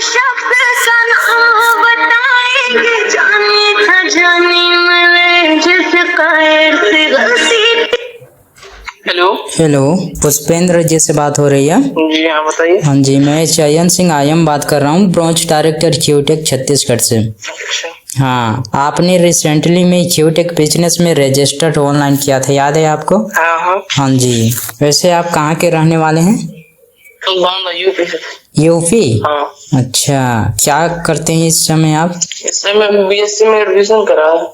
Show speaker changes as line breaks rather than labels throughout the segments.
शब्द सनम बताएंगे, जाने था जाने मिले जिस कायर से गलती। हेलो
हेलो, पुष्पेंद्र जी से बात हो रही है?
जी हाँ बताइए।
हाँ जी, मैं चयन सिंह आयम बात कर रहा हूँ, ब्रांच डायरेक्टर क्यूटेक छत्तीसगढ़ से।
अच्छा
हाँ, आपने रिसेंटली में क्यूटेक बिजनेस में रजिस्टर्ड ऑनलाइन किया था, याद है आपको?
हाँ हाँ
हाँ जी। वैसे आप कहाँ के रहने वाले हैं?
यूपी से।
यूपी?
हाँ।
अच्छा, क्या करते हैं इस समय आप?
इस समय मैं बीएससी में एडमिशन करा है।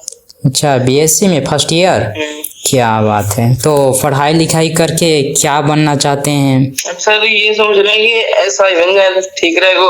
अच्छा, बीएससी में फर्स्ट ईयर? क्या बात है। तो पढ़ाई लिखाई करके क्या बनना चाहते हैं?
अब सर ये समझ रहे हैं कि ऐसा ही बन जाए तो ठीक रहेगा,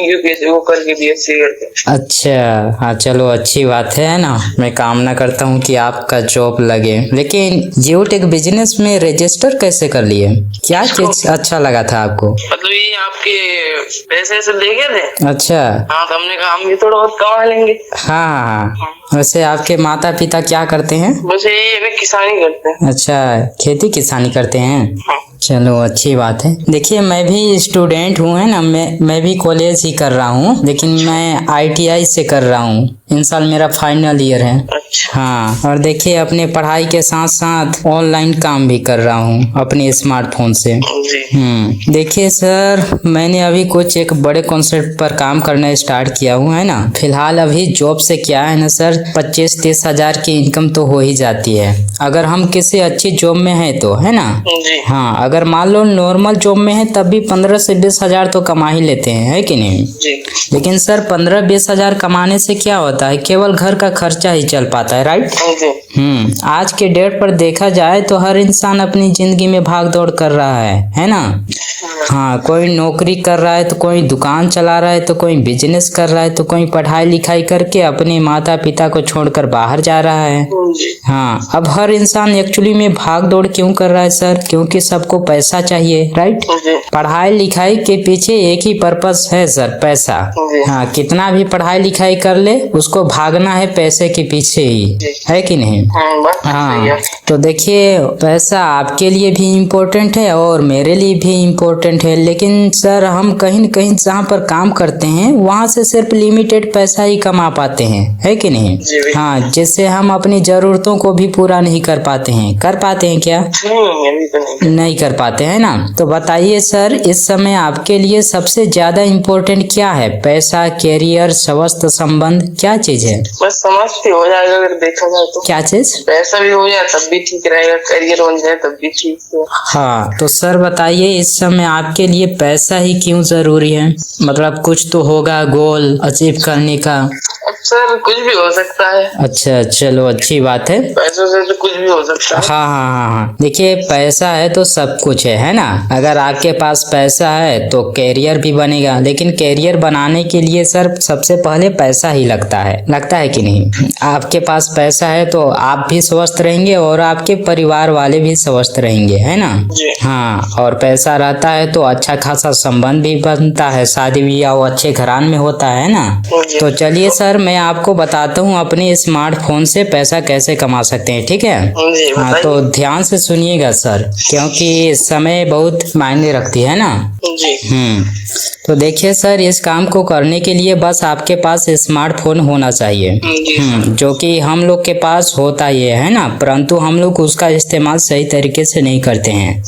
यूपीएससी वो करके बीएससी करके।
अच्छा, हाँ चलो अच्छी बात है ना। मैं कामना करता हूँ कि आपका जॉब लगे। लेकिन क्यूटेक बिजनेस में रजिस्टर कैसे कर लिए? क्या चीज अच्छा लगा था आपको?
मतलब ये आपके पैसे से ले गए थे।
अच्छा।
हाँ तो हमने कहा हम भी थोड़ा बहुत कमा लेंगे।
हाँ हाँ हाँ। वैसे आपके माता पिता क्या करते हैं?
बस ये वे किसानी करते हैं।
अच्छा, खेती किसानी करते हैं।
हाँ।
चलो अच्छी बात है। देखिए मैं भी स्टूडेंट हूँ, है ना, मैं भी कॉलेज ही कर रहा हूँ, लेकिन मैं आईटीआई से कर रहा हूँ। इन साल मेरा फाइनल ईयर है।
अच्छा।
हाँ, और देखिए अपने पढ़ाई के साथ साथ ऑनलाइन काम भी कर रहा हूँ अपने स्मार्टफोन से।
जी।
देखिए सर, मैंने अभी कुछ एक बड़े कॉन्सेप्ट पर काम करना स्टार्ट किया हूँ, है ना। फिलहाल अभी जॉब से क्या है ना सर, 25-30 हजार की इनकम तो हो ही जाती है अगर हम किसी अच्छी जॉब में है तो, है ना।
जी।
हाँ, अगर मान लो नॉर्मल जॉब में है तब भी 15 से 20 हजार तो कमा ही लेते हैं, है कि नहीं?
जी।
लेकिन सर 15-20 हजार कमाने से क्या होता है, केवल घर का खर्चा ही चल पाता है, राइट? आज के डेट पर देखा जाए तो हर इंसान अपनी जिंदगी में भाग दौड़ कर रहा है ना। हाँ, कोई नौकरी कर रहा है तो कोई दुकान चला रहा है तो कोई बिजनेस कर रहा है तो कोई पढ़ाई लिखाई करके अपने माता पिता को छोड़कर बाहर जा रहा है। हाँ, अब हर इंसान एक्चुअली में भाग दौड़ क्यों कर रहा है सर? क्योंकि सबको पैसा चाहिए, राइट? पढ़ाई लिखाई के पीछे एक ही पर्पस है सर, पैसा। हाँ, कितना भी पढ़ाई लिखाई कर ले उसको भागना है पैसे के पीछे ही, है कि नहीं? हाँ, तो देखिए पैसा आपके लिए भी इम्पोर्टेंट है और मेरे लिए भी इम्पोर्टेंट है, लेकिन सर हम कहीं न कहीं जहाँ पर काम करते हैं वहाँ से सिर्फ लिमिटेड पैसा ही कमा पाते हैं, है कि नहीं? हाँ, जिससे हम अपनी जरूरतों को भी पूरा नहीं कर पाते हैं। कर पाते हैं क्या? नहीं कर पाते हैं ना। तो बताइए सर, इस समय आपके लिए सबसे ज्यादा इम्पोर्टेंट क्या है? पैसा, कैरियर, स्वास्थ्य, संबंध, क्या चीज है?
बस समाज भी हो जाएगा अगर देखा जाए तो। क्या चीज? पैसा भी हो जाए तब भी ठीक रहेगा, करियर बन जाए तब भी ठीक है।
हाँ, तो सर बताइए इस समय आपके लिए पैसा ही क्यों जरूरी है? मतलब कुछ तो होगा गोल अचीव करने का।
अब सर कुछ भी हो सकता है।
अच्छा, चलो अच्छी बात है।
पैसों से तो कुछ भी हो सकता है।
हाँ, देखिए पैसा है तो सब कुछ है ना। अगर आपके पास पैसा है तो कैरियर भी बनेगा, लेकिन कैरियर बनाने के लिए सर सबसे पहले पैसा ही लगता है कि नहीं? आपके पास पैसा है तो आप भी स्वस्थ रहेंगे और आपके परिवार वाले भी स्वस्थ रहेंगे, है ना। हाँ, और पैसा रहता है तो अच्छा खासा संबंध भी बनता है, शादी ब्याह अच्छे घरान में होता है ना। तो चलिए सर, मैं आपको बताता हूँ अपने स्मार्टफोन से पैसा कैसे कमा सकते हैं, ठीक है? हाँ, तो ध्यान से सुनिएगा सर, क्योंकि समय बहुत मायने रखती है ना। तो देखिए सर, इस काम को करने के लिए बस आपके पास स्मार्टफोन होना चाहिए, जो कि हम लोग के पास होता ही है ना, परंतु हम लोग उसका इस्तेमाल सही तरीके से नहीं करते हैं।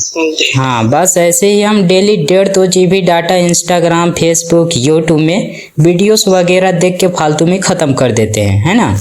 हाँ, बस ऐसे ही हम daily 1.5-2 GB data Instagram, Facebook, YouTube में वीडियोस वगैरह देख के फालतू में खत्म कर देते हैं, है ना।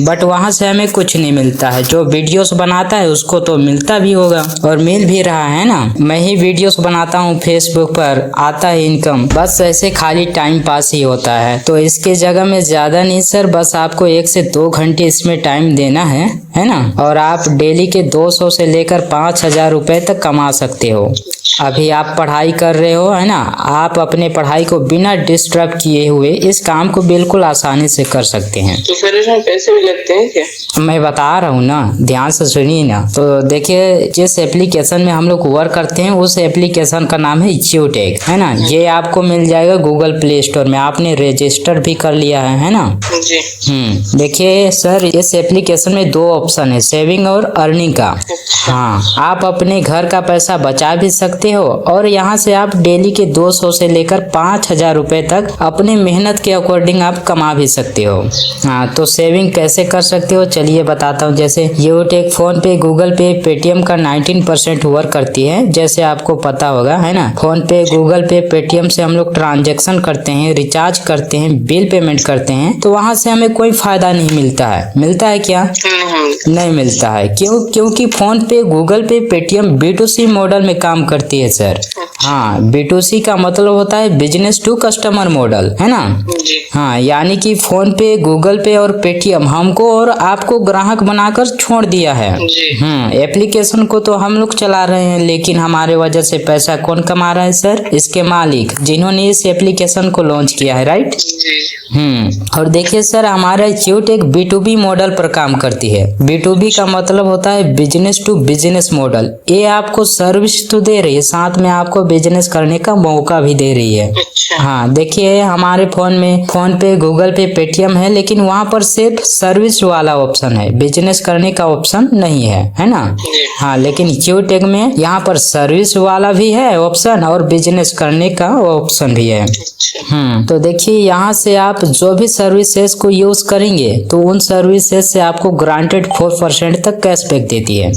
बट वहाँ से हमें कुछ नहीं मिलता है। जो वीडियोस बनाता है उसको तो मिलता भी होगा और मिल भी रहा है ना। मैं ही वीडियोस बनाता हूँ फेसबुक पर, आता है इनकम, बस ऐसे खाली टाइम पास ही होता है। तो इसके जगह में ज्यादा नहीं सर, बस आपको 1 से 2 घंटे इसमें टाइम देना है ना, और आप डेली के 200 से लेकर 5,000 रुपए तक कमा सकते हो। अभी आप पढ़ाई कर रहे हो, है ना, आप अपने पढ़ाई को बिना डिस्टर्ब किए हुए इस काम को बिल्कुल आसानी से कर सकते हैं।
तो फिर इसमें पैसे भी लगते हैं क्या?
मैं बता रहा हूँ ना, ध्यान से सुनिए ना। तो देखिए, जिस एप्लीकेशन में हम हम लोग वर्क करते हैं उस एप्लीकेशन का नाम है जियोटेक, है ना। ये आपको मिल जाएगा गूगल प्ले स्टोर में। आपने रजिस्टर भी कर लिया है ना
जी।
देखिए सर, इस एप्लीकेशन में 2 ऑप्शन है, सेविंग और अर्निंग का। हाँ, आप अपने घर का पैसा बचा भी सकते हो और यहाँ से आप डेली के 200 से लेकर 5000 रुपए तक अपने मेहनत के अकॉर्डिंग आप कमा भी सकते हो। हाँ, तो सेविंग कैसे कर सकते हो चलिए बताता हूँ। जैसे जियोटेक फोन पे, गूगल पे, पेटीएम का 19% वर्क करती है, जैसे आपको पता होगा, है ना। फोन पे, गूगल पे, पेटीएम से हम लोग ट्रांजेक्शन करते हैं, रिचार्ज करते हैं, बिल पेमेंट करते हैं, तो वहां से हमें कोई फायदा नहीं मिलता है। मिलता है क्या? नहीं मिलता है। क्योंकि फोन पे, गूगल पे, पेटीएम B2C मॉडल में काम करती है सर। हाँ, B2C का मतलब होता है बिजनेस टू कस्टमर मॉडल, है ना। हाँ, यानी कि फोन पे, गूगल पे और पेटीएम हमको और आपको ग्राहक बनाकर छोड़ दिया है। एप्लीकेशन को तो हम लोग चला रहे हैं, लेकिन हमारे वजह से पैसा कौन कमा रहा है सर? इसके मालिक, जिन्होंने इस एप्लीकेशन को लॉन्च किया है, राइट। और देखिए सर, हमारा जियोटेक B2B मॉडल पर काम करती है। B2B का मतलब होता है बिजनेस टू बिजनेस मॉडल। ये आपको सर्विस तो दे रही है, साथ में आपको बिजनेस करने का मौका भी दे रही है। हाँ, देखिए हमारे फोन में फोन पे, गूगल पे, पेटीएम है, लेकिन वहाँ पर सिर्फ सर्विस वाला ऑप्शन है, बिजनेस करने का ऑप्शन नहीं है ना। हाँ, लेकिन जियोटेक में यहाँ पर सर्विस वाला भी है ऑप्शन और बिजनेस करने का ऑप्शन भी है। तो देखिए यहाँ से आप जो भी सर्विसेज को यूज करेंगे तो उन सर्विसेज से आपको ग्रांटेड 4% तक कैशबैक देती है।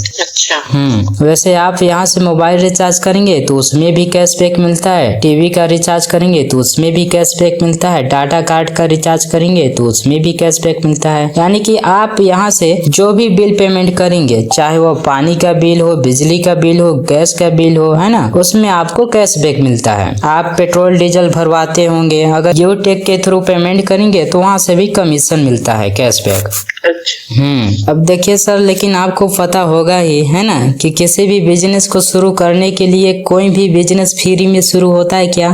वैसे आप यहाँ से मोबाइल रिचार्ज करेंगे तो उसमें भी कैशबैक मिलता है, टीवी का रिचार्ज करेंगे तो उसमें भी कैशबैक मिलता है, डाटा कार्ड का रिचार्ज करेंगे तो उसमें भी कैशबैक मिलता है। यानी कि आप यहाँ से जो भी बिल पेमेंट करेंगे, चाहे वो पानी का बिल हो, बिजली का बिल हो, गैस का बिल हो, है ना, उसमें आपको कैशबैक मिलता है। आप पेट्रोल डीजल भरवाते होंगे, अगर जियोटेक के थ्रू पेमेंट करेंगे तो वहाँ से भी कमीशन मिलता है, कैशबैक। अब देखिए सर, लेकिन आपको पता होगा ही, है ना, कि किसी भी बिजनेस को शुरू करने के लिए कोई भी बिजनेस फ्री में शुरू होता है क्या?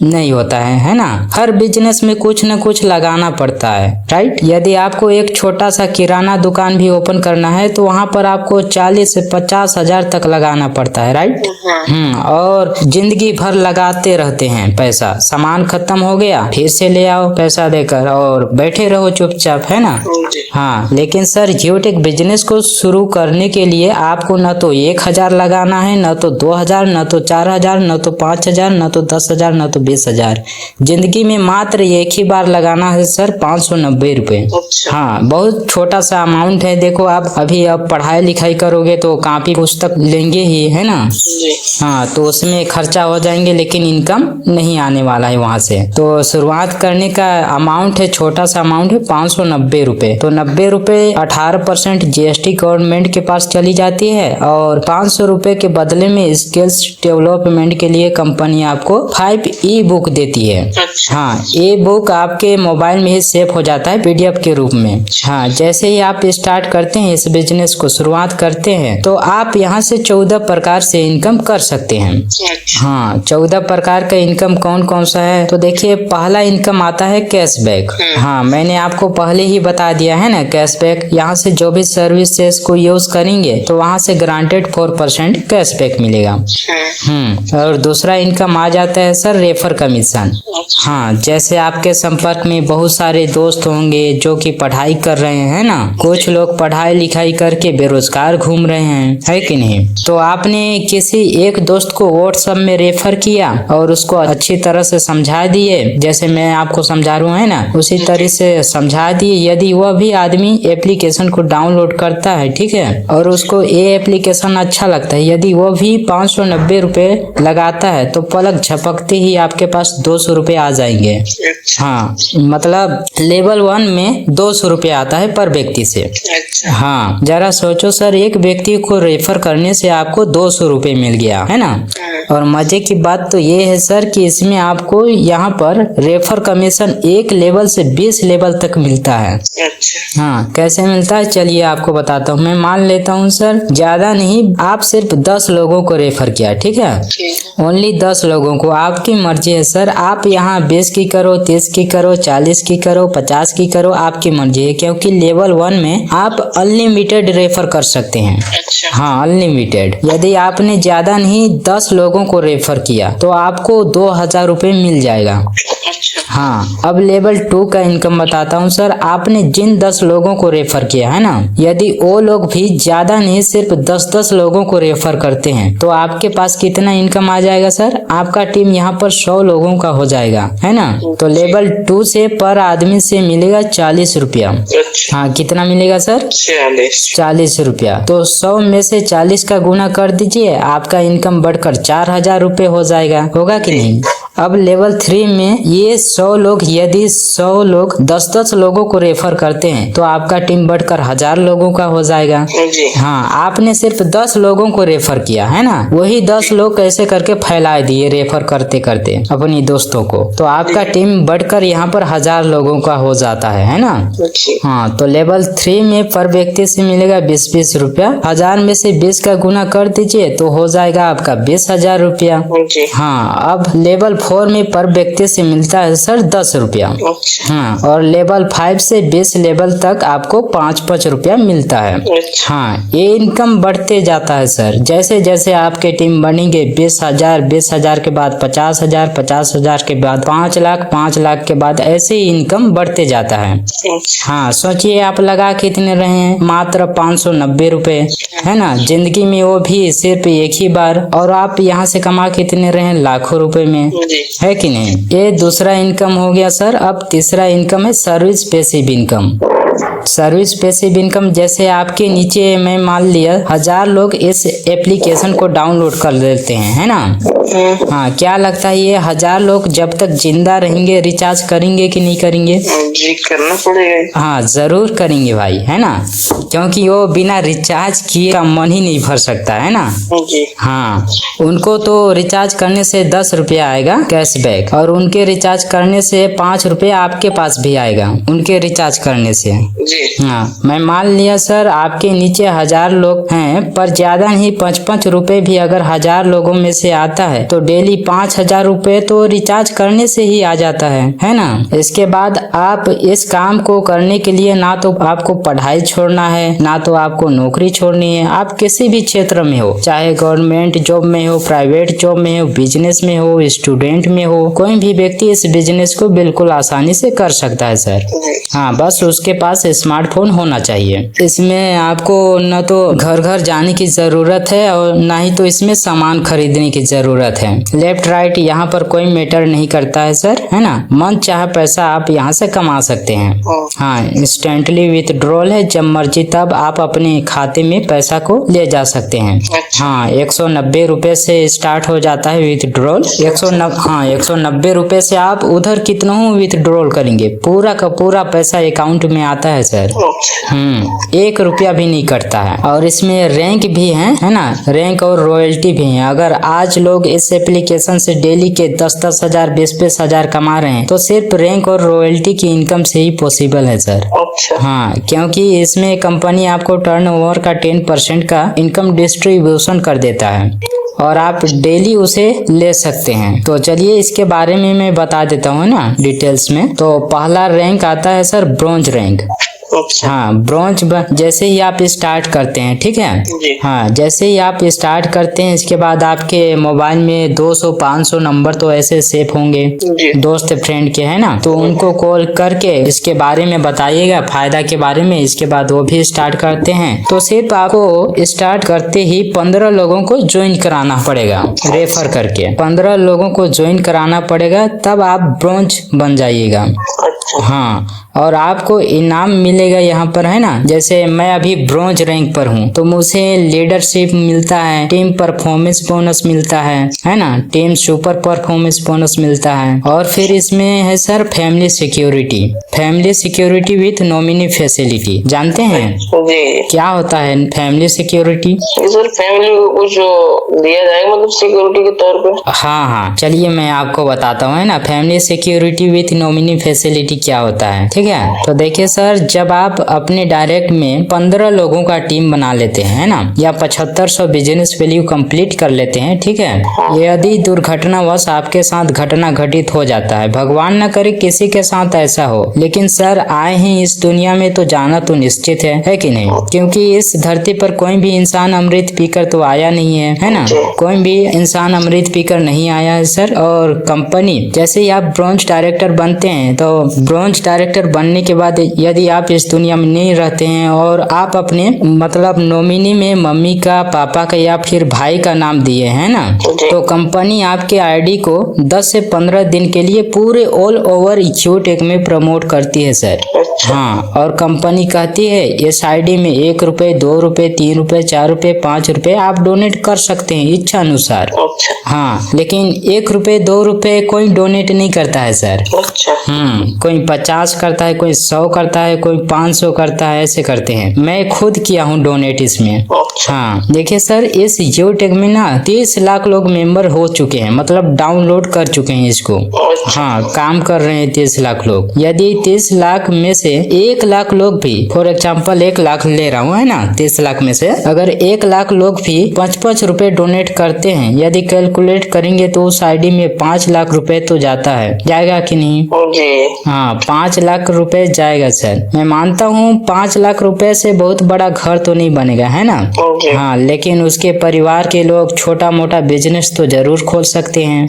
नहीं होता है ना। हर बिजनेस में कुछ न कुछ लगाना पड़ता है, राइट। यदि आपको एक छोटा सा किराना दुकान भी ओपन करना है तो वहाँ पर आपको 40 से 50 हजार तक लगाना पड़ता है, राइट। और जिंदगी भर लगाते रहते हैं पैसा, सामान खत्म हो गया फिर से ले आओ पैसा देकर और बैठे रहो चुपचाप, है ना। हाँ, लेकिन सर जियोटेक बिजनेस को शुरू करने के लिए आपको न तो 1000 लगाना है, न तो 2000, न तो 4000, न तो 5000, न तो 10,000, न तो 20,000। जिंदगी में मात्र एक ही बार लगाना है सर, 590 रुपए। हाँ, बहुत छोटा सा अमाउंट है। देखो आप अभी अब पढ़ाई लिखाई करोगे तो कॉपी पुस्तक लेंगे ही, है ना। हाँ, तो उसमें खर्चा हो जाएंगे, लेकिन इनकम नहीं आने वाला है वहाँ से। तो शुरुआत करने का अमाउंट है, छोटा सा अमाउंट है 590 रुपए। तो 90 रुपए 18% GST गवर्नमेंट के पास चली जाती है और 500 रुपए के बदले में स्किल्स डेवलपमेंट के लिए कंपनी आपको 5 ई-बुक देती है। हाँ, ये बुक आपके मोबाइल में ही सेव हो जाता है PDF के रूप में। हाँ, जैसे ही आप स्टार्ट करते हैं, इस बिजनेस को शुरुआत करते हैं, तो आप यहाँ से 14 प्रकार से इनकम कर सकते हैं। हाँ, 14 प्रकार का इनकम कौन कौन सा है? तो देखिए, पहला इनकम आता है कैशबैक। हाँ, मैंने आपको पहले ही बता दिया है ना, कैशबैक। यहाँ से जो भी सर्विसेज को यूज करेंगे तो वहाँ से ग्रांटेड 4% कैशबैक मिलेगा। और दूसरा इनकम आ जाता है सर रेफर कमीशन। हाँ, जैसे आपके संपर्क में बहुत सारे दोस्त होंगे जो कि पढ़ाई कर रहे हैं ना, कुछ लोग पढ़ाई लिखाई करके बेरोजगार घूम रहे हैं, है कि नहीं। तो आपने किसी एक दोस्त को व्हाट्सएप में रेफर किया और उसको अच्छी तरह से समझा दिए, जैसे मैं आपको समझा रहा हूँ, है ना, उसी तरह से समझा दिए। यदि वह भी आदमी एप्लीकेशन को डाउनलोड करता है, ठीक है, और उसको ये एप्लीकेशन अच्छा लगता है, यदि वो भी 590 रुपए लगाता है तो पलक झपकते ही आपके पास 200 रुपए आ जाएंगे। हाँ, मतलब लेवल 1 में 200 रुपए आता है पर व्यक्ति से। हाँ, जरा सोचो सर, एक व्यक्ति को रेफर करने से आपको 200 रुपए मिल गया, है ना। और मजे की बात तो ये है सर कि इसमें आपको यहाँ पर रेफर कमीशन 1 लेवल से 20 लेवल तक मिलता है। हाँ, कैसे मिलता है चलिए आपको बताता हूँ। मैं मान लेता हूँ सर, ज्यादा नहीं, आप सिर्फ 10 लोगों को रेफर किया, ठीक है, ओनली 10 लोगों को। आपकी मर्जी है सर, आप यहाँ 20 की करो, 30 की करो, 40 की करो, 50 की करो, आपकी मर्जी है। क्योंकि लेवल 1 में आप अनलिमिटेड रेफर कर सकते हैं।
अच्छा।
हाँ, अनलिमिटेड। यदि आपने ज्यादा नहीं 10 लोगों को रेफर किया तो आपको 2000 रुपये मिल जाएगा।
अच्छा।
हाँ, अब लेवल 2 का इनकम बताता हूँ सर। आपने जिन 10 लोगों को रेफर किया है ना, यदि वो लोग भी ज्यादा नहीं सिर्फ 10-10 लोगों को रेफर करते हैं तो आपके पास कितना इनकम आ जाएगा सर? आपका टीम यहाँ पर 100 लोगों का हो जाएगा, है ना। तो लेवल 2 से पर आदमी से मिलेगा 40 रुपया।
अच्छा।
हाँ, कितना मिलेगा सर? 40 रुपया। तो 100 में से 40 का गुना कर दीजिए, आपका इनकम बढ़कर 4000 रुपये हो जाएगा। होगा कि नहीं? अब लेवल 3 में ये 100 लोग, यदि 100 लोग 10-10 लोगों को रेफर करते हैं तो आपका टीम बढ़कर 1000 लोगों का हो जाएगा।
जी।
हाँ, आपने सिर्फ 10 लोगों को रेफर किया है ना, वही 10 लोग कैसे करके फैला दिए रेफर करते करते अपनी दोस्तों को, तो आपका टीम बढ़कर यहाँ पर 1000 लोगों का हो जाता है ना। हाँ, तो लेवल 3 में पर व्यक्ति से मिलेगा 20-20 रुपया। 1000 में से 20 का गुना कर दीजिए तो हो जाएगा आपका 20,000 रुपया। हाँ, अब लेवल 4 में पर व्यक्ति से मिलता है सर 10 रुपया। हाँ, और लेवल 5 से 20 लेवल तक आपको 5-5 रुपया मिलता है। हाँ, ये इनकम बढ़ते जाता है सर। जैसे जैसे आपके टीम बनेंगे 20,000 के बाद 50,000 के बाद 5 लाख, 5 लाख के बाद ऐसे ही इनकम बढ़ते जाता है। हाँ, सोचिए आप लगा कितने रहे हैं? मात्र 590 रुपए, है ना। जिंदगी में वो भी सिर्फ एक ही बार, और आप यहाँ से कमा कितने रहे हैं? लाखों रुपए में, है कि नहीं। ये दूसरा इनकम हो गया सर। अब तीसरा इनकम है service passive income. Service passive income, जैसे आपके नीचे मैं मान लिया 1000 लोग इस एप्लीकेशन को डाउनलोड कर लेते हैं, है ना। हाँ, क्या लगता है ये 1000 लोग जब तक जिंदा रहेंगे रिचार्ज करेंगे कि नहीं करेंगे?
जी, करना पड़ेगा।
हाँ, जरूर करेंगे भाई, है ना, क्योंकि वो बिना रिचार्ज किए का मन ही नहीं भर सकता, है ना।
जी।
हाँ, उनको तो रिचार्ज करने से 10 रुपया आएगा कैशबैक, और उनके रिचार्ज करने से 5 रुपया आपके पास भी आएगा उनके रिचार्ज करने से।
जी।
हाँ, मैं मान लिया सर आपके नीचे 1000 लोग हैं, पर ज्यादा नहीं 5-5 रुपए भी अगर 1000 लोगों में से आता है तो डेली 5000 रुपए तो रिचार्ज करने से ही आ जाता है ना। इसके बाद आप इस काम को करने के लिए ना तो आपको पढ़ाई छोड़ना है, ना तो आपको नौकरी छोड़नी है। आप किसी भी क्षेत्र में हो, चाहे गवर्नमेंट जॉब में हो, प्राइवेट जॉब में हो, बिजनेस में हो, स्टूडेंट में हो, कोई भी व्यक्ति इस बिजनेस को बिल्कुल आसानी से कर सकता है सर। हाँ, बस उसके पास स्मार्टफोन होना चाहिए। इसमें आपको न तो घर घर जाने की जरूरत है और ना ही तो इसमें सामान खरीदने की जरूरत है। लेफ्ट राइट यहाँ पर कोई मैटर नहीं करता है सर, है ना। मन चाहे पैसा आप यहाँ से कमा सकते हैं। हाँ, इंस्टेंटली विथड्रॉल है, जब मर्जी तब आप अपने खाते में पैसा को ले जा सकते हैं। हाँ, 190 रुपए से स्टार्ट हो जाता है विथड्रॉल। 190 रुपए से आप उधर कितना विथड्रॉल करेंगे, पूरा का पूरा पैसा अकाउंट में आता है सर। 1 रुपया भी नहीं कटता है। और इसमें रैंक भी है ना, रैंक और रॉयल्टी भी है। अगर आज लोग इस एप्लीकेशन से डेली के 10-10 हजार 20-20 हजार कमा रहे हैं तो सिर्फ रैंक और रॉयल्टी की इनकम से ही पॉसिबल है सर। हाँ, क्योंकि इसमें कंपनी आपको टर्नओवर का 10% का इनकम डिस्ट्रीब्यूशन कर देता है और आप डेली उसे ले सकते हैं। तो चलिए इसके बारे में मैं बता देता हूँ ना डिटेल्स में। तो पहला रैंक आता है सर ब्रॉन्ज रैंक। हाँ, ब्रॉन्ज जैसे ही आप स्टार्ट करते हैं, ठीक है। हाँ, जैसे ही आप स्टार्ट करते हैं इसके बाद आपके मोबाइल में 200-500 नंबर तो ऐसे सेव होंगे दोस्त फ्रेंड के, है ना। तो उनको कॉल करके इसके बारे में बताइएगा, फायदा के बारे में। इसके बाद वो भी स्टार्ट करते हैं। तो सिर्फ आपको स्टार्ट करते ही 15 लोगों को ज्वाइन कराना पड़ेगा, रेफर करके 15 लोगों को ज्वाइन कराना पड़ेगा, तब आप ब्रॉन्ज बन जाइएगा। हाँ, और आपको इनाम मिलेगा यहाँ पर, है ना। जैसे मैं अभी ब्रॉन्ज रैंक पर हूँ तो मुझे लीडरशिप मिलता है, टीम परफॉर्मेंस बोनस मिलता है ना, टीम सुपर परफॉर्मेंस बोनस मिलता है। और फिर इसमें है sir family security with nominee facility. जानते हैं क्या होता है फैमिली सिक्योरिटी?
सर, फैमिली को कुछ दिया जाएगा, मतलब सिक्योरिटी के तौर पे। हाँ,
चलिए मैं आपको बताता हूँ, है ना। Family security with nominee facility क्या होता है, ठीक ठीक है। तो देखिए सर, जब आप अपने डायरेक्ट में 15 लोगों का टीम बना लेते हैं, है ना, या 7500 बिजनेस वैल्यू कंप्लीट कर लेते हैं, ठीक है, यदि दुर्घटनावश आपके साथ घटना घटित हो जाता है, भगवान न करे किसी के साथ ऐसा हो, लेकिन सर आए हैं इस दुनिया में तो जाना तो निश्चित है कि नहीं? क्योंकि इस धरती पर कोई भी इंसान अमृत पीकर तो आया नहीं है ना, कोई भी इंसान अमृत पीकर नहीं आया है सर। और कंपनी जैसे ही आप ब्रॉन्ज डायरेक्टर बनते हैं, तो ब्रॉन्ज डायरेक्टर बनने के बाद यदि आप इस दुनिया में नहीं रहते हैं और आप अपने मतलब नॉमिनी में मम्मी का, पापा का या फिर भाई का नाम दिए हैं ना, तो कंपनी आपके आईडी को 10 से 15 दिन के लिए पूरे ऑल ओवर इक्विटी में प्रमोट करती है सर। हाँ, और कंपनी कहती है इस आईडी में 1 रुपए, 2 रुपए, 3 रुपए, 4 रुपए, 5 रुपए आप डोनेट कर सकते हैं इच्छा अनुसार। हाँ, लेकिन 1 रुपए, 2 रुपए कोई डोनेट नहीं करता है सर। कोई 50 करता है, कोई 100 करता है, कोई 500 करता है, ऐसे करते हैं। मैं खुद किया हूँ डोनेट इसमें। हाँ, देखिए सर, इस जियोटेक में ना 30 लाख लोग मेंबर हो चुके हैं, मतलब डाउनलोड कर चुके हैं इसको। हाँ, काम कर रहे हैं 30 लाख लोग। यदि 30 लाख में से 1 लाख लोग भी, फॉर एग्जाम्पल 1 लाख ले रहा हूँ, है ना, 30 लाख में से अगर 1 लाख लोग भी 5-5 रुपए डोनेट करते हैं, यदि कैलकुलेट करेंगे तो उस आईडी में 5 लाख रुपए तो जाता है, जाएगा कि नहीं? हाँ, 5 लाख रुपए जाएगा सर। मैं मानता हूँ 5 लाख रुपए से बहुत बड़ा घर तो नहीं बनेगा, है ना। हाँ, लेकिन उसके परिवार के लोग छोटा मोटा बिजनेस तो जरूर खोल सकते हैं।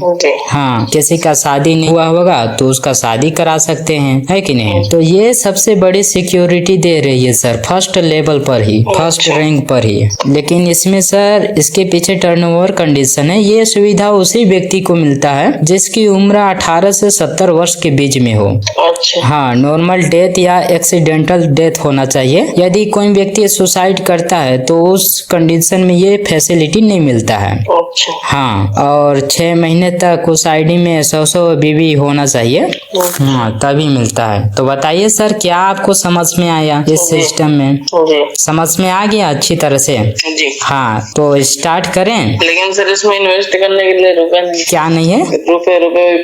हाँ, किसी का शादी नहीं हुआ होगा तो उसका शादी करा सकते हैं, है कि नहीं? तो ये सबसे बड़ी सिक्योरिटी दे रही है सर, फर्स्ट लेवल पर ही, फर्स्ट रैंक पर ही। लेकिन इसमें सर इसके पीछे टर्नओवर कंडीशन है। ये सुविधा उसी व्यक्ति को मिलता है जिसकी उम्र 18 से 70 वर्ष के बीच में हो। हाँ, नॉर्मल डेथ या एक्सीडेंटल डेथ होना चाहिए। यदि कोई व्यक्ति सुसाइड करता है तो उस कंडीशन में ये फैसिलिटी नहीं मिलता है। हाँ, और 6 महीने तक उस आईडी में 100 बीवी होना चाहिए, हाँ, तभी मिलता है। तो बताइए सर, क्या आपको समझ में आया इस सिस्टम में? समझ में आ गया अच्छी तरह से? हाँ, तो स्टार्ट करें।
लेकिन सर इसमें इन्वेस्ट करने के लिए रुपए नहीं।
क्या नहीं है?
रुपए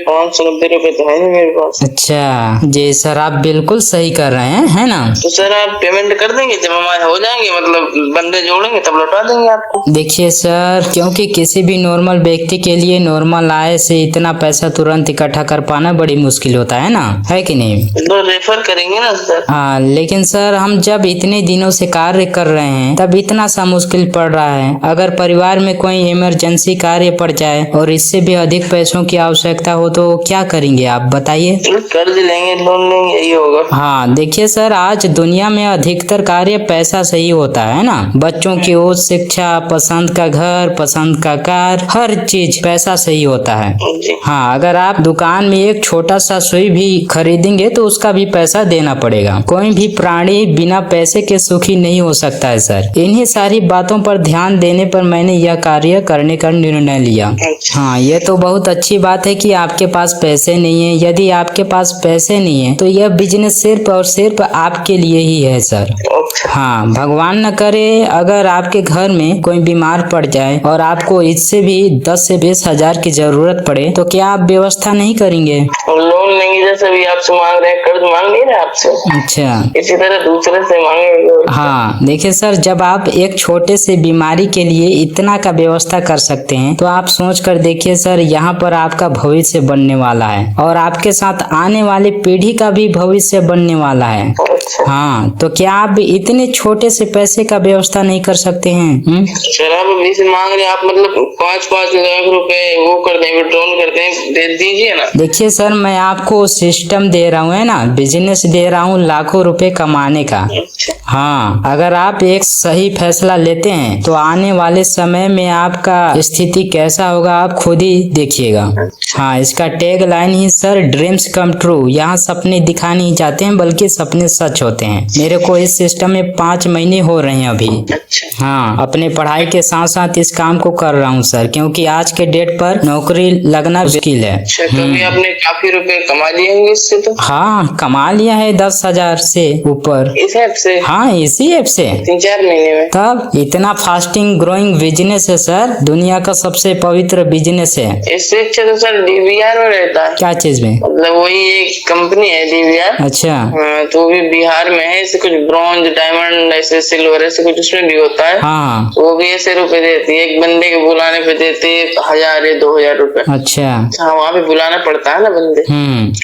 590 रुपए तो है नहीं मेरे पास।
अच्छा जी सर, आप बिल्कुल सही कर रहे हैं, है ना।
तो सर आप पेमेंट कर देंगे जब हमारे हो जाएंगे, मतलब बंदे जोड़ेंगे तब लौटा देंगे आपको।
देखिए सर, क्योंकि किसी भी नॉर्मल व्यक्ति के लिए नॉर्मल आय से इतना पैसा तुरंत इकट्ठा कर पाना बड़ी मुश्किल होता है ना, है कि नहीं?
तो रेफर करेंगे ना सर।
हाँ, लेकिन सर हम जब इतने दिनों से कार्य कर रहे हैं तब इतना सा मुश्किल पड़ रहा है। अगर परिवार में कोई इमरजेंसी कार्य पड़ जाए और इससे भी अधिक पैसों की आवश्यकता हो तो क्या करेंगे आप बताइए?
कर्ज लेंगे, लोन लेंगे, यही होगा।
हाँ, देखिए सर, आज दुनिया में अधिकतर कार्य पैसा से ही होता है ना। बच्चों की उच्च शिक्षा, पसंद का घर, पसंद का कार, हर चीज पैसा से ही होता है। हाँ, अगर आप दुकान में एक छोटा सा सुई भी खरीदेंगे तो उसका भी पैसा देना पड़ेगा। कोई भी प्राणी बिना पैसे के सुखी नहीं हो सकता है सर। इन्हीं सारी बातों पर ध्यान देने पर मैंने यह कार्य करने का निर्णय लिया। हाँ, ये तो बहुत अच्छी बात है कि आपके पास पैसे नहीं है। यदि आपके पास पैसे नहीं है तो यह बिजनेस सिर्फ और सिर्फ आपके लिए ही है सर। हाँ, भगवान न करे अगर आपके घर में कोई बीमार पड़ जाए और आपको इससे भी 10 से 20 हजार की जरूरत पड़े तो क्या आप व्यवस्था नहीं करेंगे?
लोन लेंगे, जैसे भी आपसे मांग रहे हैं, कर्ज मांग नहीं रहे आपसे।
अच्छा,
इसी तरह दूसरे से मांगेंगे।
हाँ, देखिए सर, जब आप एक छोटे से बीमारी के लिए इतना का व्यवस्था कर सकते हैं तो आप सोच कर देखिए सर, यहाँ पर आपका भविष्य बनने वाला है और आपके साथ आने वाली पीढ़ी का भी भविष्य बनने वाला है। हाँ, तो क्या आप इतने छोटे से पैसे का व्यवस्था नहीं कर सकते हैं?
सर आप अभी से मांग रहे हैं, आप मतलब 5-5 लाख रुपए वो कर दें, विड्रॉल कर दें, दे दीजिए ना।
देखिए सर, मैं आपको सिस्टम दे रहा हूँ, है ना, बिजनेस दे रहा हूँ लाखों रुपए कमाने का। हाँ, अगर आप एक सही फैसला लेते हैं तो आने वाले समय में आपका स्थिति कैसा होगा आप खुद ही देखिएगा। हाँ, इसका टैग लाइन ही सर ड्रीम्स कम ट्रू। यहाँ सपने दिखाने ही जाते हैं बल्कि सपने सच सच होते हैं। मेरे को इस सिस्टम में 5 महीने हो रहे हैं अभी।
अच्छा।
हाँ, अपने पढ़ाई के साथ साथ इस काम को कर रहा हूँ सर, क्योंकि आज के डेट पर नौकरी लगना मुश्किल है।
अच्छा, तो अभी आपने काफी रुपए कमा लिए होंगे इससे तो?
हाँ, कमा लिया है 10,000 से ऊपर
इस ऐप से?
हाँ, इसी ऐप से
3-4 महीने में।
तब इतना फास्टिंग ग्रोइंग बिजनेस है सर, दुनिया का सबसे पवित्र बिजनेस है।
इससे अच्छा तो सर DVR में रहता है।
क्या चीज में?
मतलब वही एक कंपनी है DVR।
अच्छा।
हाँ, तो वो भी बिहार में है। ऐसे कुछ ब्रॉन्ज, डायमंड, ऐसे सिल्वर, ऐसे कुछ उसमें भी होता है।
हाँ,
तो वो भी ऐसे रुपए देती है, एक बंदे के बुलाने पे देते 1,000 या 2,000 रुपए।
अच्छा।
हाँ, वहाँ पे बुलाना पड़ता है ना बंदे।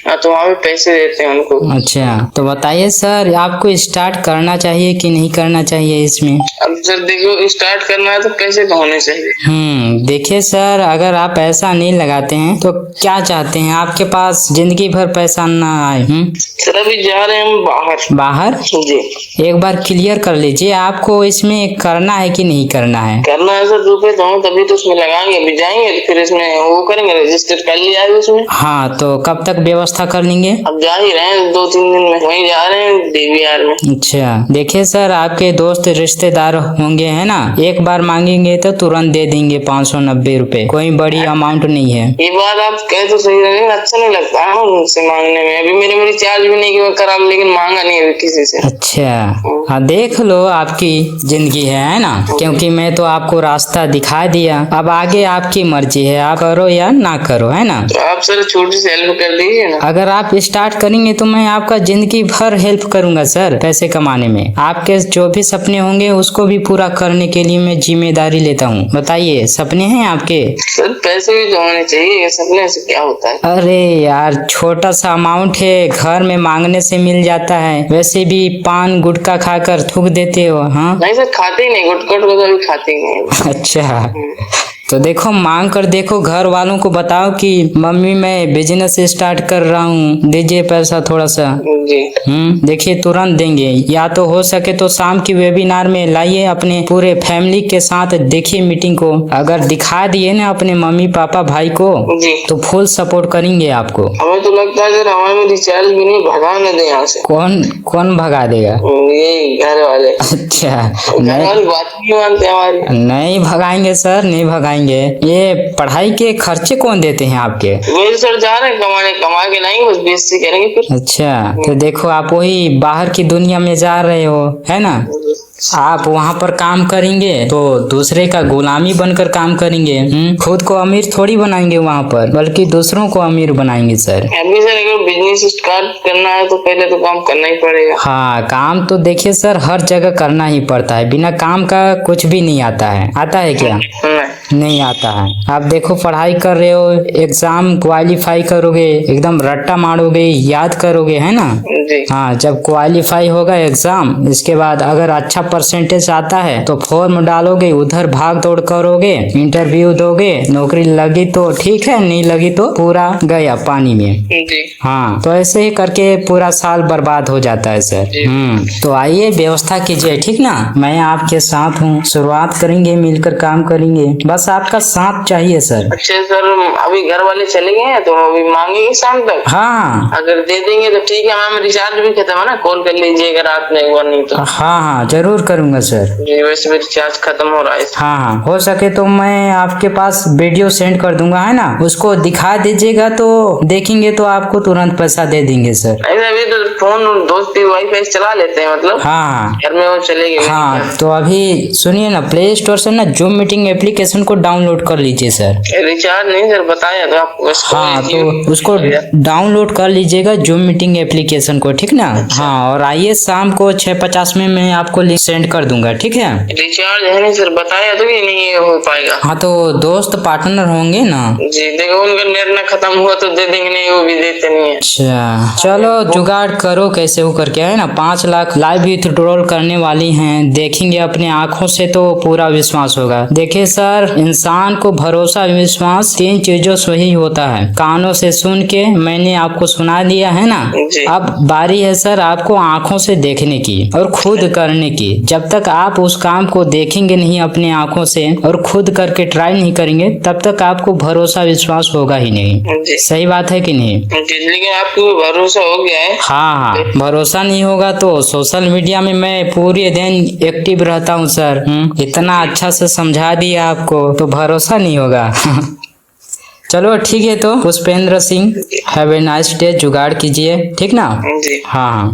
हाँ, तो वहाँ पे पैसे देते हैं उनको।
अच्छा, तो बताइए सर, आपको स्टार्ट करना चाहिए कि नहीं करना चाहिए इसमें?
अब सर देखो, स्टार्ट करना है तो पैसे तो होने चाहिए।
देखिए सर, अगर आप पैसा नहीं लगाते हैं तो क्या चाहते हैं, आपके पास जिंदगी भर पैसा ना आए?
सर अभी जा रहे हैं हम बाहर जी।
एक बार क्लियर कर लीजिए, आपको इसमें करना है कि नहीं करना है?
करना है सर, रुपए तो हम तभी तो उसमें लगाएंगे। अभी जाएंगे फिर इसमें वो करेंगे, रजिस्टर कर लिया है उसमें।
हाँ, तो कब तक व्यवस्था कर लेंगे?
अब जा ही रहे हैं 2-3 दिन में, वहीं जा रहे हैं DVR में।
अच्छा, देखिए सर, आपके दोस्त रिश्तेदार होंगे है ना, एक बार मांगेंगे तो तुरंत दे देंगे 590 रुपए, कोई बड़ी अमाउंट नहीं है।
ये बात आप कहे तो सही है, अच्छा नहीं लगता है उनसे मांगने में। अभी मेरे रिचार्ज भी नहीं करा, लेकिन मांगा नहीं अभी किसी से।
अच्छा, हाँ, देख लो, आपकी जिंदगी है ना, क्योंकि मैं तो आपको रास्ता दिखा दिया, अब आगे आपकी मर्जी है, आप करो या ना करो, है ना।
तो आप सर छोटी सी हेल्प कर दीजिए ना।
अगर आप स्टार्ट करेंगे तो मैं आपका जिंदगी भर हेल्प करूंगा सर, पैसे कमाने में। आपके जो भी सपने होंगे उसको भी पूरा करने के लिए मैं जिम्मेदारी लेता हूँ। बताइए, सपने हैं आपके?
सर पैसे भी तो होने चाहिए, सपने से क्या होता है?
अरे यार, छोटा सा अमाउंट है, घर में मांगने से मिल जाता है, वैसे भी पान गुटखा खाकर थूक देते हो। हाँ
नहीं सर, खाते ही नहीं, गुटखा तो अभी खाते ही नहीं।
अच्छा, तो देखो, मांग कर देखो, घर वालों को बताओ कि मम्मी मैं बिजनेस स्टार्ट कर रहा हूँ, दीजिए पैसा थोड़ा सा
जी।
देखिए तुरंत देंगे। या तो हो सके तो शाम की वेबिनार में लाइए अपने पूरे फैमिली के साथ, देखिए मीटिंग को। अगर दिखा दिए ना अपने मम्मी पापा भाई को
जी, तो
फुल सपोर्ट करेंगे आपको।
हमें तो लगता है सर, हमारे में रिचार्ज भी नहीं, भगाने दे यहाँ से।
कौन भगा देगा?
ये घर वाले।
अच्छा,
घर वाले बात नहीं मानते हमारी।
नहीं भगाएंगे सर, नहीं भगाएंगे। ये पढ़ाई के खर्चे कौन देते हैं आपके?
वही सर, जा रहे हैं कमाने, कमा के लाएंगे, बस BSc करेंगे फिर।
अच्छा, तो देखो, आप वही बाहर की दुनिया में जा रहे हो, है ना। आप वहाँ पर काम करेंगे तो दूसरे का गुलामी बनकर काम करेंगे। खुद को अमीर थोड़ी बनाएंगे वहाँ पर, बल्कि दूसरों को अमीर बनाएंगे सर।
अभी सर अगर बिजनेस स्टार्ट करना है तो पहले तो काम करना ही पड़ेगा। हाँ,
काम तो देखिए सर, हर जगह करना ही पड़ता है, बिना काम का कुछ भी नहीं आता है। आता है क्या? नहीं आता है। आप देखो, पढ़ाई कर रहे हो, एग्जाम क्वालिफाई करोगे, एकदम रट्टा मारोगे, याद करोगे, है ना। हाँ, जब क्वालिफाई होगा एग्जाम, इसके बाद अगर अच्छा परसेंटेज आता है तो फॉर्म डालोगे, उधर भाग दौड़ करोगे, इंटरव्यू दोगे, नौकरी लगी तो ठीक है, नहीं लगी तो पूरा गया पानी में। हाँ, तो ऐसे ही करके पूरा साल बर्बाद हो जाता है सर। तो आइए व्यवस्था कीजिए, ठीक ना, मैं आपके साथ हूँ, शुरुआत करेंगे, मिलकर काम करेंगे, बस आपका साथ चाहिए सर। अच्छा
सर, अभी घर वाले चले गए हैं तो अभी मांगेंगे शाम तक।
हाँ,
अगर दे देंगे तो ठीक है, मैम रिचार्ज भी खत्म है ना, कॉल कर लीजिएगा रात में एक बार, नहीं तो।
हाँ, जरूर करूंगा सर।
वैसे भी रिचार्ज खत्म हो रहा है।
हाँ, हो सके तो मैं आपके पास वीडियो सेंड कर दूंगा, है ना, उसको दिखा दीजिएगा तो देखेंगे तो आपको तुरंत पैसा दे देंगे सर।
अभी तो फोन दोस्त वाईफाई चला लेते हैं, मतलब
हाँ,
घर में वो चले गए।
हाँ, तो अभी सुनिए ना, प्ले स्टोर से ना जूम मीटिंग एप्लीकेशन को डाउनलोड कर लीजिए सर।
रिचार्ज नहीं सर, बताया तो आपको।
हाँ, तो उसको डाउनलोड कर लीजिएगा जूम मीटिंग एप्लीकेशन को, ठीक ना। हाँ, और आइए शाम को 6:50 में मैं आपको लिंक सेंड कर दूंगा, ठीक है।
रिचार्ज है नहीं सर, बताया तो ये नहीं हो पाएगा।
हाँ, तो दोस्त पार्टनर होंगे ना
जी, देखो उनका नेट ना खत्म हुआ तो दे देंगे, नहीं वो भी देते नहीं है।
अच्छा, चलो जुगाड़ करो कैसे हो करके, है ना। 5 लाख लाइव विथड्रॉल करने वाली हैं, देखेंगे अपने आंखों से तो पूरा विश्वास होगा। देखिए सर, इंसान को भरोसा विश्वास 3 चीजों से ही होता है। कानों से सुन के मैंने आपको सुना दिया, है ना। अब बारी है सर आपको आंखों से देखने की और खुद करने की। जब तक आप उस काम को देखेंगे नहीं अपने आंखों से और खुद करके ट्राई नहीं करेंगे तब तक आपको भरोसा विश्वास होगा ही नहीं।
जी
सही बात है कि नहीं?
जी, लेकिन आपको भरोसा हो गया है?
हाँ, भरोसा नहीं होगा तो सोशल मीडिया में मैं पूरे दिन एक्टिव रहता हूँ सर। इतना अच्छा से समझा दिया आपको तो भरोसा नहीं होगा। चलो ठीक है, तो Pushpendra Singh, have a nice day, जुगाड़ कीजिए, ठीक ना?
जी।
हाँ हाँ।